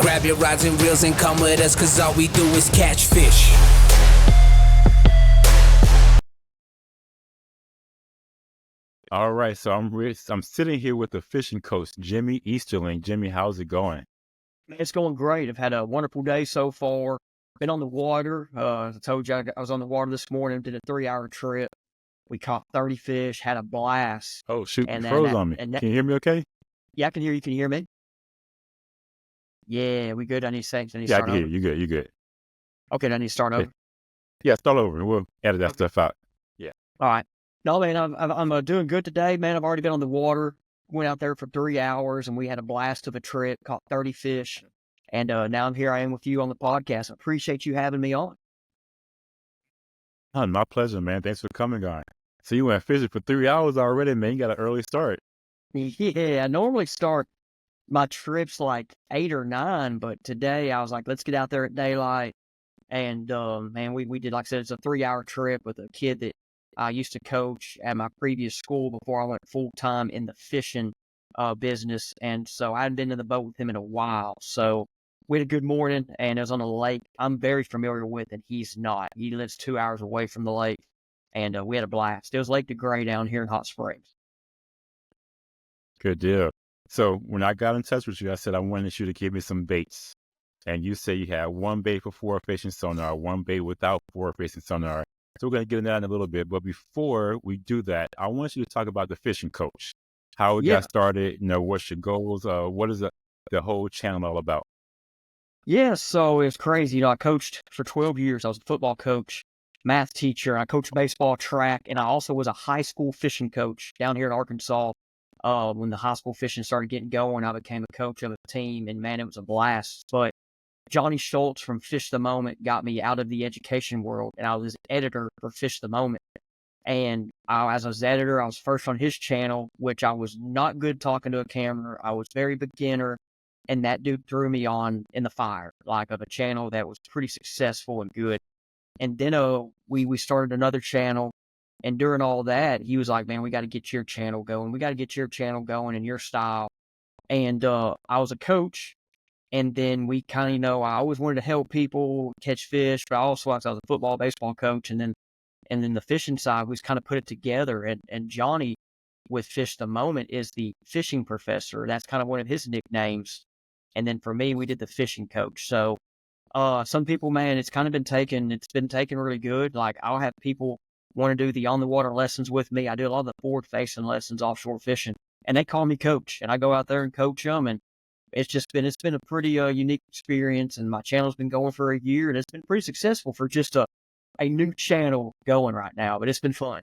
grab your rods and reels and come with us, cause all we do is catch fish. All right, so I'm sitting here with the fishing coach, Jimi Easterling. Jimmy, how's it going? It's going great. I've had a wonderful day so far. Been on the water. I told you I was on the water this morning, did a 3-hour trip. We caught 30 fish, had a blast. Oh, shoot, you And then froze on me. Can you hear me okay? Yeah, I can hear you. Can you hear me? Yeah, we good? I need to say, I need to Yeah, I start can hear over. you. You good. Okay, I need to start over. Yeah, start over. We'll edit that stuff out. Yeah. All right. No, man, I'm doing good today, man. I've already been on the water. Went out there for 3 hours, and we had a blast of a trip. Caught 30 fish, and now here I am with you on the podcast. I appreciate you having me on. Oh, my pleasure, man. Thanks for coming on. So you went fishing for 3 hours already, man. You got an early start. Yeah, I normally start my trips like 8 or 9, but today I was like, let's get out there at daylight. And man, we did, like I said, it's a 3-hour trip with a kid that I used to coach at my previous school before I went full time in the fishing business. And so I hadn't been in the boat with him in a while. So we had a good morning, and it was on a lake I'm very familiar with, and he's not. He lives 2 hours away from the lake, and we had a blast. It was Lake DeGray down here in Hot Springs. Good deal. So when I got in touch with you, I said I wanted you to give me some baits. And you say you had one bait for forward facing sonar, one bait without forward facing sonar. So we're going to get into that in a little bit. But before we do that, I want you to talk about the fishing coach, how it Yeah. got started, what's your goals, what is the whole channel all about? Yeah, so it's crazy. I coached for 12 years. I was a football coach, math teacher. I coached baseball, track, and I also was a high school fishing coach down here in Arkansas. When the high school fishing started getting going, I became a coach of a team, and man, it was a blast. But Johnny Schultz from Fish the Moment got me out of the education world, and I was editor for Fish the Moment. And as I was editor, I was first on his channel, which I was not good talking to a camera. I was very beginner, and that dude threw me on in the fire, like of a channel that was pretty successful and good. And then we started another channel, and during all that, he was like, man, we got to get your channel going. We got to get your channel going in your style. And I was a coach. And then we kind of, I always wanted to help people catch fish, but also I was a football, baseball coach. And then the fishing side, we kind of put it together. And Johnny with Fish the Moment is the fishing professor. That's kind of one of his nicknames. And then for me, we did the fishing coach. So some people, man, it's been taken really good. Like I'll have people want to do the on the water lessons with me. I do a lot of the forward facing lessons, offshore fishing, and they call me coach, and I go out there and coach them. And it's been a pretty unique experience, and my channel's been going for a year, and it's been pretty successful for just a new channel going right now, but it's been fun.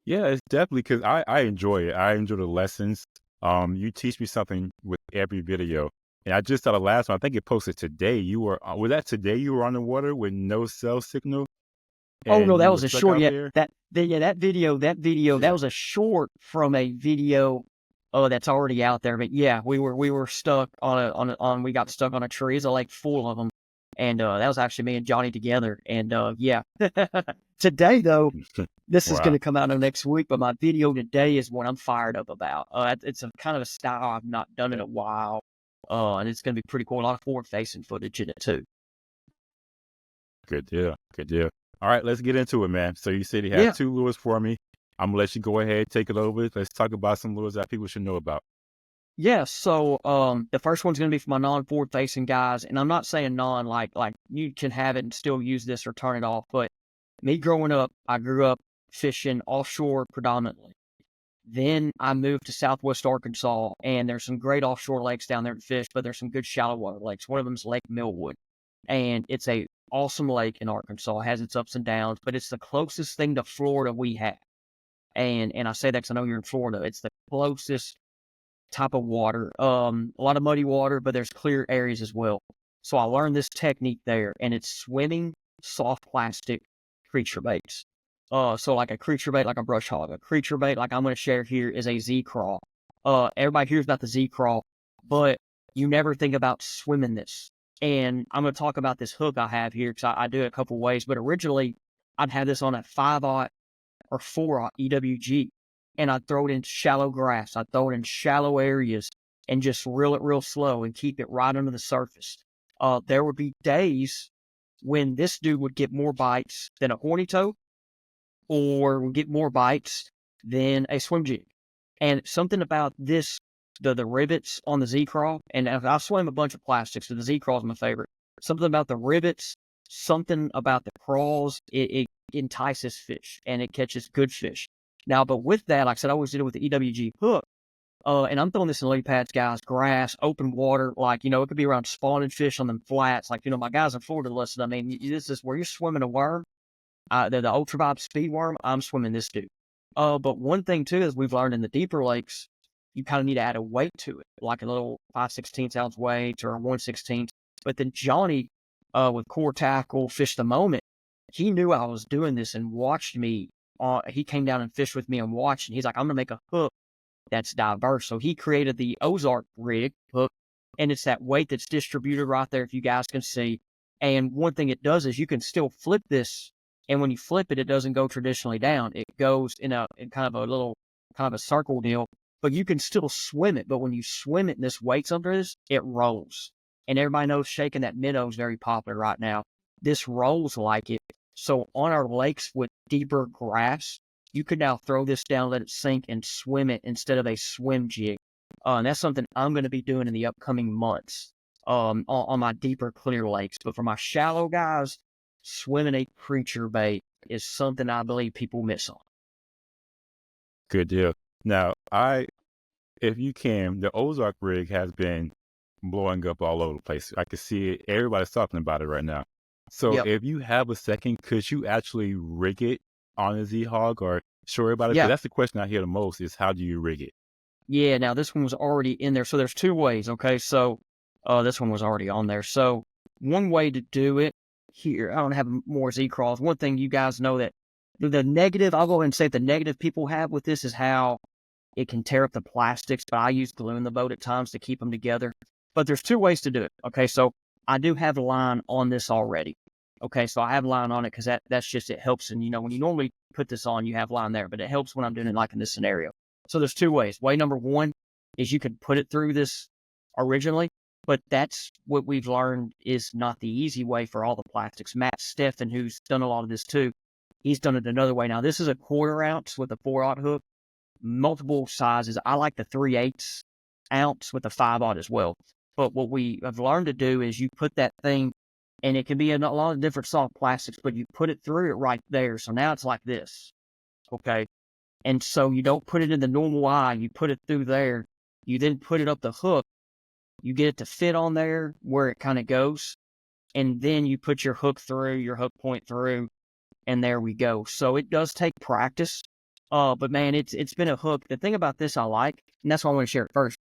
Yeah, it's definitely because I enjoy it. I enjoy the lessons. You teach me something with every video. And I just saw the last one. I think it posted today. Was that today you were on the water with no cell signal? Oh no, And that you was were a stuck short. out Yeah, there? that video, Yeah. that was a short from a video. Oh, that's already out there. But yeah, we were stuck we got stuck on a tree. It's a lake full of them, and that was actually me and Johnny together. And yeah, today though, this is going Wow. to come out next week. But my video today is what I'm fired up about. It's a kind of a style I've not done in a while, and it's going to be pretty cool. A lot of forward facing footage in it too. Good deal. Good deal. All right, let's get into it, man. So you said you had Yeah. 2 lures for me. I'm gonna let you go ahead, take it over. Let's talk about some lures that people should know about. Yeah, so the first one's going to be for my non-forward facing guys, and I'm not saying non like you can have it and still use this or turn it off, but me growing up, I grew up fishing offshore predominantly. Then I moved to Southwest Arkansas, and there's some great offshore lakes down there to fish, but there's some good shallow water lakes. One of them is Lake Millwood, and it's a awesome lake in Arkansas. It has its ups and downs, but it's the closest thing to Florida we have. And I say that because I know you're in Florida. It's the closest type of water. A lot of muddy water, but there's clear areas as well. So I learned this technique there, and it's swimming soft plastic creature baits. So like a creature bait, like a brush hog, a creature bait, like I'm going to share here is a Z-crawl. Everybody hears about the Z-crawl, but you never think about swimming this. And I'm going to talk about this hook I have here because I do it a couple ways, but originally I'd have this on a 5/0 or 4/0 EWG, and I'd throw it in shallow grass. I'd throw it in shallow areas, and just reel it real slow and keep it right under the surface. There would be days when this dude would get more bites than a horny toad or would get more bites than a swim jig. And something about this, the rivets on the Z-Crawl, and I swim a bunch of plastics, so the Z-Crawl is my favorite. Something about the rivets, something about the crawls, it entices fish and it catches good fish. Now, but with that, like I said, I always did it with the EWG hook. And I'm throwing this in lily pads, guys, grass, open water, like, you know, it could be around spawning fish on them flats. Like, you know, my guys in Florida listen, I mean, this is where you're swimming a worm, the ultra speed worm, I'm swimming this dude. But one thing too is we've learned in the deeper lakes, you kind of need to add a weight to it, like a little 5/16 ounce weight or a 1/16. But then Johnny, with Core Tackle, Fish the Moment, he knew I was doing this and watched me. He came down and fished with me and watched, and he's like, I'm gonna make a hook that's diverse. So he created the Ozark rig hook, and it's that weight that's distributed right there, if you guys can see. And one thing it does is you can still flip this, and when you flip it, it doesn't go traditionally down. It goes in kind of a little, kind of a circle deal, but you can still swim it. But when you swim it and this weight's under this, it rolls. And everybody knows shaking that minnow is very popular right now. This rolls like it. So on our lakes with deeper grass, you could now throw this down, let it sink, and swim it instead of a swim jig. And that's something I'm going to be doing in the upcoming months on my deeper, clear lakes. But for my shallow guys, swimming a creature bait is something I believe people miss on. Good deal. Now, if you can, the Ozark rig has been blowing up all over the place. I can see it. Everybody's talking about it right now. So Yep. if you have a second, could you actually rig it on a Z-Hog or show everybody? Yeah. Because that's the question I hear the most is how do you rig it? Yeah, now this one was already in there. So there's two ways, okay? So this one was already on there. So one way to do it here, I don't have more Z-Crawls. One thing you guys know that the negative, I'll go ahead and say the negative people have with this is how it can tear up the plastics, but I use glue in the boat at times to keep them together. But there's two ways to do it, okay? So I do have a line on this already. Okay, so I have a line on it because that's just, it helps. And, you know, when you normally put this on, you have line there, but it helps when I'm doing it like in this scenario. So there's two ways. Way number one is you can put it through this originally, but that's what we've learned is not the easy way for all the plastics. Matt Steffen, who's done a lot of this too, he's done it another way. Now, this is a 1/4 ounce with a 4/0 hook, multiple sizes. I like the 3/8 ounce with a 5/0 as well. But what we have learned to do is you put that thing, and it can be a lot of different soft plastics, but you put it through it right there. So now it's like this, okay? And so you don't put it in the normal eye. You put it through there. You then put it up the hook. You get it to fit on there where it kind of goes. And then you put your hook through, your hook point through, and there we go. So it does take practice. But man, it's been a hook. The thing about this I like, and that's why I want to share it first.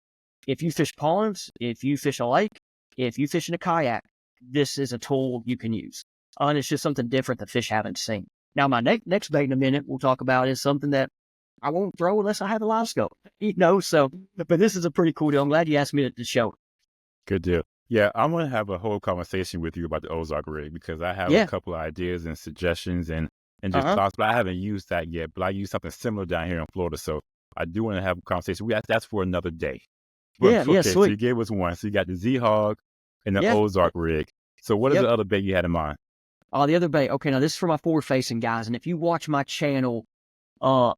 If you fish ponds, if you fish a lake, if you fish in a kayak, this is a tool you can use. And it's just something different the fish haven't seen. Now, my next bait in a minute we'll talk about is something that I won't throw unless I have a live scope. You know, so, but this is a pretty cool deal. I'm glad you asked me to show it. Good deal. Yeah, I'm going to have a whole conversation with you about the Ozark rig because I have a couple of ideas and suggestions and just thoughts, but I haven't used that yet. But I use something similar down here in Florida. So I do want to have a conversation. That's for another day. But, Yeah, okay, sweet. so you gave us one. So you got the Z-Hog and the Ozark rig. So what is the other bait you had in mind? The other bait. Okay, now this is for my forward-facing guys. And if you watch my channel, a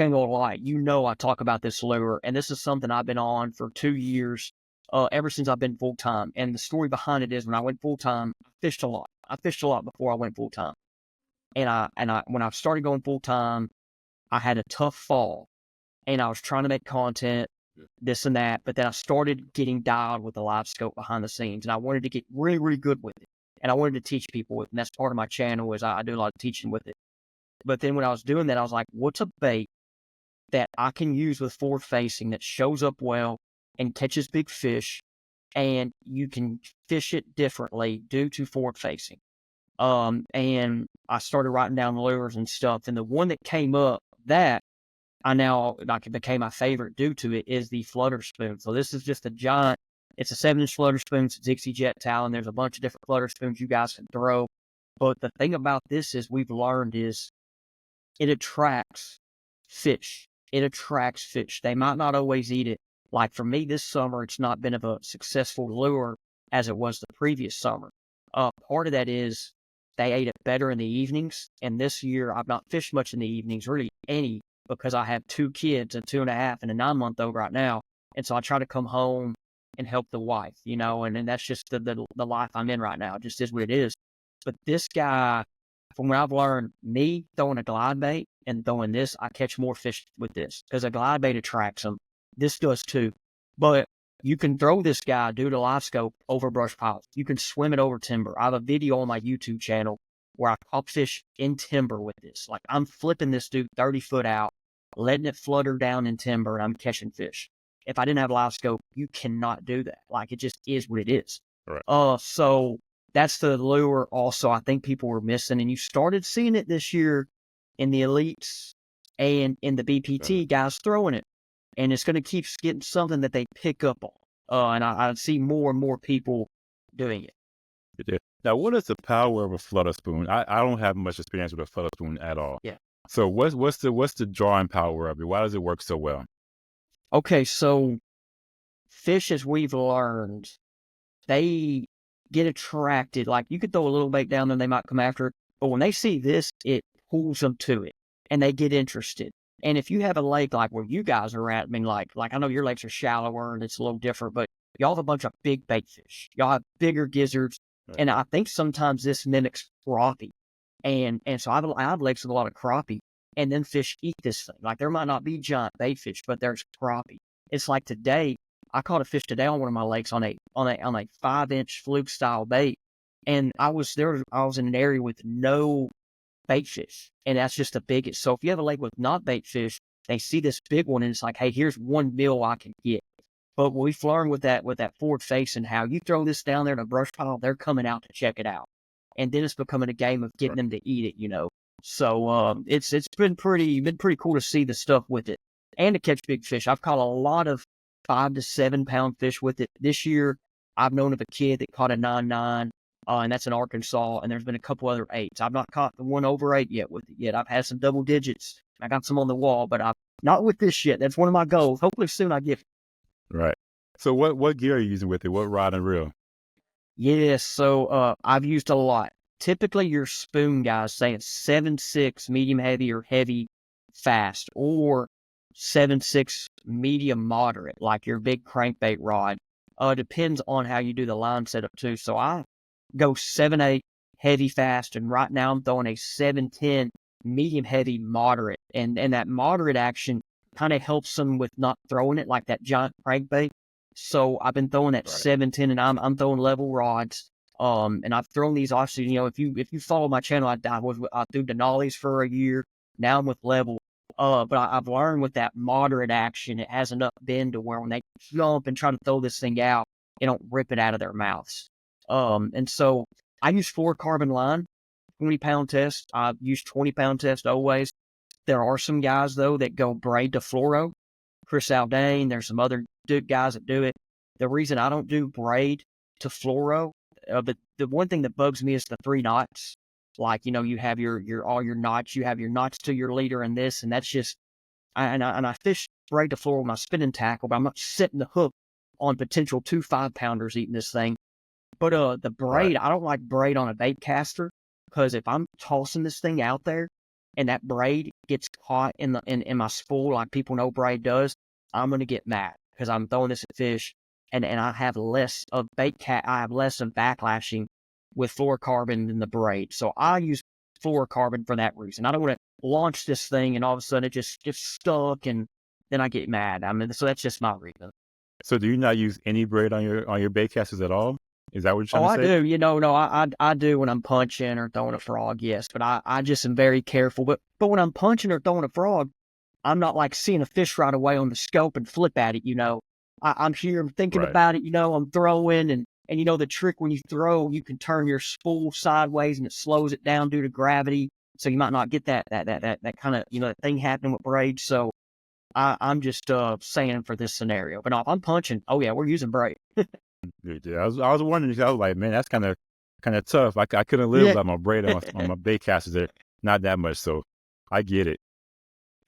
lot, you know I talk about this lure. And this is something I've been on for 2 years, ever since I've been full-time. And the story behind it is when I went full-time, I fished a lot. I fished a lot before I went full-time. And when I started going full-time, I had a tough fall. And I was trying to make content, this and that, but then I started getting dialed with the live scope behind the scenes, and I wanted to get really, really good with it, and I wanted to teach people with it, and that's part of my channel is I do a lot of teaching with it. But then when I was doing that, I was like, what's a bait that I can use with forward facing that shows up well and catches big fish, and you can fish it differently due to forward facing? And I started writing down lures and stuff, and the one that came up that it became my favorite due to it is the flutter spoon. So this is just a giant, it's a 7-inch flutter spoon. It's a Dixie Jet towel, and there's a bunch of different flutter spoons you guys can throw. But the thing about this is we've learned is it attracts fish. It attracts fish. They might not always eat it, Like for me this summer, it's not been of a successful lure as it was the previous summer. Part of that is they ate it better in the evenings. And this year I've not fished much in the evenings, really any, because I have 2 kids, a 2.5 and a 9-month-old right now. And so I try to come home and help the wife, and that's just the life I'm in right now. It just is what it is. But this guy, from what I've learned, me throwing a glide bait and throwing this, I catch more fish with this because a glide bait attracts them. This does too. But you can throw this guy, do the live scope over brush piles. You can swim it over timber. I have a video on my YouTube channel where I caught fish in timber with this. Like I'm flipping this dude 30 foot out, letting it flutter down in timber, and I'm catching fish. If I didn't have live scope, you cannot do that. Like it just is what it is. Right. So that's the lure also I think people were missing. And you started seeing it this year in the elites and in the BPT guys throwing it. And it's going to keep getting something that they pick up on. And I see more and more people doing it. Good deal. Now, what is the power of a flutter spoon? I don't have much experience with a flutter spoon at all. Yeah. So what's the drawing power of it? Why does it work so well? Okay, so fish, as we've learned, they get attracted. Like you could throw a little bait down there and they might come after it. But when they see this, it pulls them to it and they get interested. And if you have a lake like where you guys are at, I mean, like I know your lakes are shallower and it's a little different, but y'all have a bunch of big bait fish. Y'all have bigger gizzards. Right. And I think sometimes this mimics crappie. And so I have lakes with a lot of crappie. And then fish eat this thing. Like there might not be giant bait fish, but there's crappie. It's like today, I caught a fish today on one of my lakes on a 5-inch fluke style bait. And I was in an area with no bait fish. And that's just the biggest. So if you have a lake with not bait fish, they see this big one and it's like, hey, here's 1 meal I can get. But we've learned with that forward face and how you throw this down there in a brush pile, they're coming out to check it out. And then it's becoming a game of getting them to eat it, So it's been pretty cool to see the stuff with it and to catch big fish. I've caught a lot of 5 to 7 pound fish with it this year. I've known of a kid that caught a 9.9, and that's in Arkansas. And there's been a couple other 8s. I've not caught the one over 8 yet with it yet. I've had some double digits. I got some on the wall, but I'm not with this yet. That's one of my goals. Hopefully soon I get it. Right. So what gear are you using with it? What rod and reel? Yes, so I've used a lot. Typically, your spoon guys say it's 7.6 medium heavy or heavy fast, or 7.6 medium moderate, like your big crankbait rod. Depends on how you do the line setup too. So I go 7.8 heavy fast, and right now I'm throwing a 7.10 medium heavy moderate, and that moderate action kind of helps them with not throwing it like that giant crankbait. So I've been throwing that 7.10, and I'm throwing level rods. And I've thrown these obviously, if you follow my channel, I threw Denali's for a year. Now I'm with level. But I've learned with that moderate action, it has enough bend to where when they jump and try to throw this thing out, they don't rip it out of their mouths. And so I use fluorocarbon line, 20-pound test. I've used 20-pound test always. There are some guys though that go braid to fluoro. Chris Aldane, there's some other guys that do it. The reason I don't do braid to fluoro, but the one thing that bugs me is the 3 knots. Like, you have your all your knots, you have your knots to your leader and this, and that's just, I fish braid to fluoro with my spinning tackle, but I'm not setting the hook on potential 2 5-pounders eating this thing. But the braid, I don't like braid on a bait caster, because if I'm tossing this thing out there and that braid gets caught in my spool like people know braid does, I'm gonna get mad because I'm throwing this at fish, and I have less of I have less of backlashing with fluorocarbon than the braid. So I use fluorocarbon for that reason. I don't want to launch this thing and all of a sudden it just gets stuck and then I get mad. I mean, so that's just my reason. So do you not use any braid on your bait casters at all? Is that what you're trying to say? I do. No, I do when I'm punching or throwing a frog, yes. But I just am very careful. But when I'm punching or throwing a frog, I'm not like seeing a fish right away on the scope and flip at it, I'm here, I'm thinking about it, I'm throwing, and the trick when you throw, you can turn your spool sideways and it slows it down due to gravity. So you might not get that kind of, that thing happening with braid. So I'm just saying for this scenario. But no, if I'm punching, oh yeah, we're using braid. Yeah, I was wondering. I was like, man, that's kind of tough. I couldn't live without my braid on my bait casters. There, not that much, so I get it.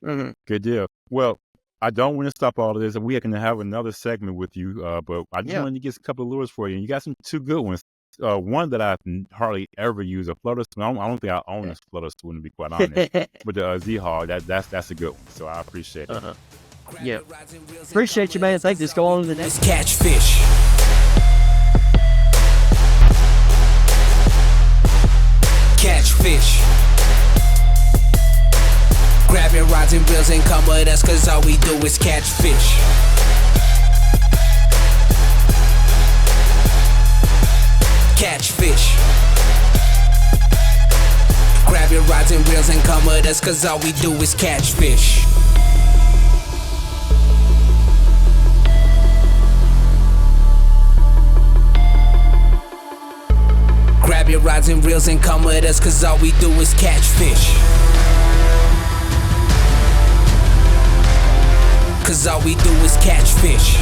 Mm-hmm. Good deal. Well, I don't want to stop all of this. We can have another segment with you, but I just Yeah. wanted to get a couple of lures for you. And you got two good ones. One that I hardly ever use, a flutter spoon. I don't think I own a flutter spoon, to be quite honest. But the Z-Hog, that's a good one. So I appreciate it. Yeah. Appreciate you, man. Thank you. Let's go on to the next. Catch fish. Catch fish. Grab your rods and reels and come with us, cause all we do is catch fish. Catch fish. Grab your rods and reels and come with us, cause all we do is catch fish. Grab your rods and reels and come with us, cause all we do is catch fish. Cause all we do is catch fish.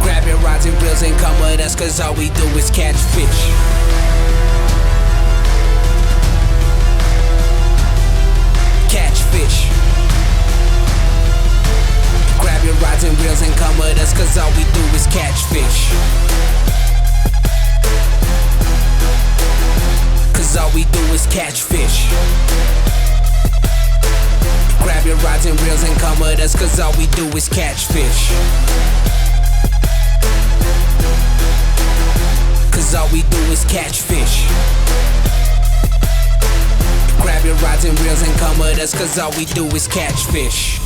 Grab your rods and reels and come with us, cause all we do is catch fish. Catch fish. Grab your rods and reels and come with us, cause all we do is catch fish. Cause all we do is catch fish. Grab your rods and reels and come with us, cause all we do is catch fish. Cause all we do is catch fish. Grab your rods and reels and come with us, cause all we do is catch fish.